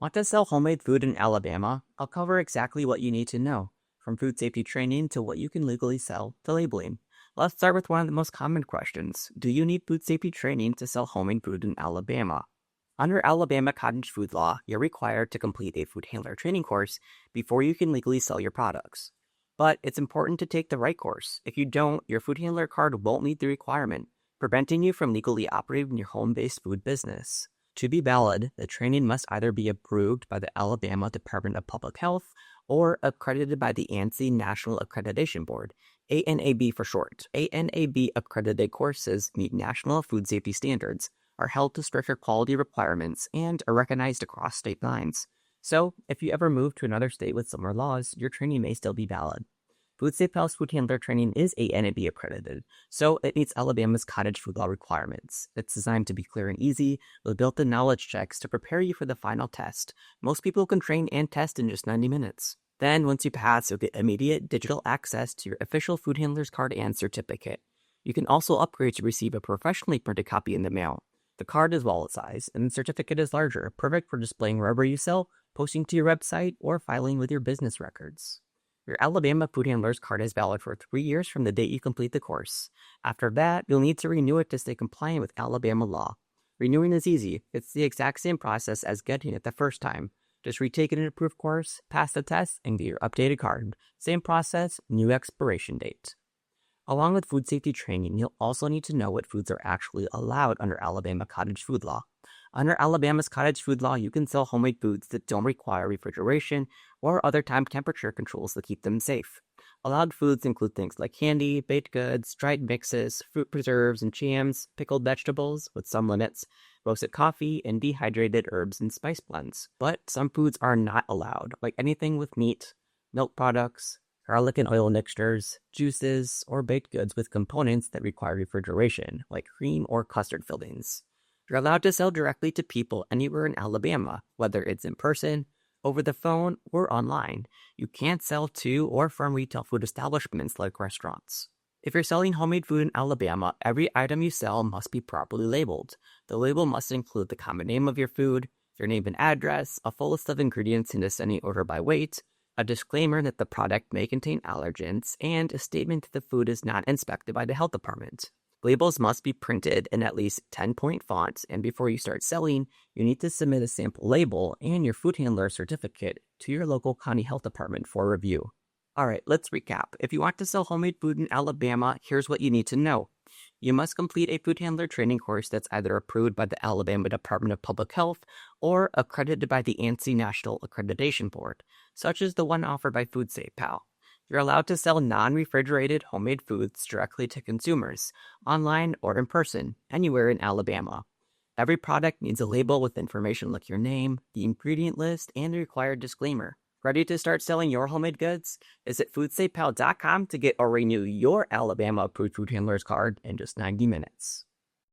Want to sell homemade food in Alabama? I'll cover exactly what you need to know, from food safety training to what you can legally sell to labeling. Let's start with one of the most common questions. Do you need food safety training to sell homemade food in Alabama? Under Alabama Cottage food law, you're required to complete a food handler training course before you can legally sell your products. But it's important to take the right course. If you don't, your food handler card won't meet the requirement, preventing you from legally operating your home-based food business. To be valid, the training must either be approved by the Alabama Department of Public Health or accredited by the ANSI National Accreditation Board, ANAB for short. ANAB accredited courses meet national food safety standards, are held to stricter quality requirements, and are recognized across state lines. So, if you ever move to another state with similar laws, your training may still be valid. Food Safe House food handler training is ANAB accredited, so it meets Alabama's cottage food law requirements. It's designed to be clear and easy, with built-in knowledge checks to prepare you for the final test. Most people can train and test in just 90 minutes. Then, once you pass, you'll get immediate digital access to your official food handler's card and certificate. You can also upgrade to receive a professionally printed copy in the mail. The card is wallet size, and the certificate is larger, perfect for displaying wherever you sell, posting to your website, or filing with your business records. Your Alabama food handler's card is valid for 3 years from the date you complete the course. After that, you'll need to renew it to stay compliant with Alabama law. Renewing is easy. It's the exact same process as getting it the first time. Just retake an approved course, pass the test, and get your updated card. Same process, new expiration date. Along with food safety training, you'll also need to know what foods are actually allowed under Alabama cottage food law. Under Alabama's cottage food law, you can sell homemade foods that don't require refrigeration or other time temperature controls to keep them safe. Allowed foods include things like candy, baked goods, dried mixes, fruit preserves and jams, pickled vegetables, with some limits, roasted coffee, and dehydrated herbs and spice blends. But some foods are not allowed, like anything with meat, milk products, garlic and oil mixtures, juices, or baked goods with components that require refrigeration, like cream or custard fillings. You're allowed to sell directly to people anywhere in Alabama, whether it's in person, over the phone, or online. You can't sell to or from retail food establishments like restaurants. If you're selling homemade food in Alabama, every item you sell must be properly labeled. The label must include the common name of your food, your name and address, a full list of ingredients in descending order by weight, a disclaimer that the product may contain allergens, and a statement that the food is not inspected by the health department. Labels must be printed in at least 10-point fonts, and before you start selling, you need to submit a sample label and your food handler certificate to your local county health department for review. Alright, let's recap. If you want to sell homemade food in Alabama, here's what you need to know. You must complete a food handler training course that's either approved by the Alabama Department of Public Health or accredited by the ANSI National Accreditation Board, such as the one offered by Food Safe Pal. You're allowed to sell non-refrigerated homemade foods directly to consumers, online or in person, anywhere in Alabama. Every product needs a label with information like your name, the ingredient list, and the required disclaimer. Ready to start selling your homemade goods? Visit foodsafepal.com to get or renew your Alabama approved food handler's card in just 90 minutes.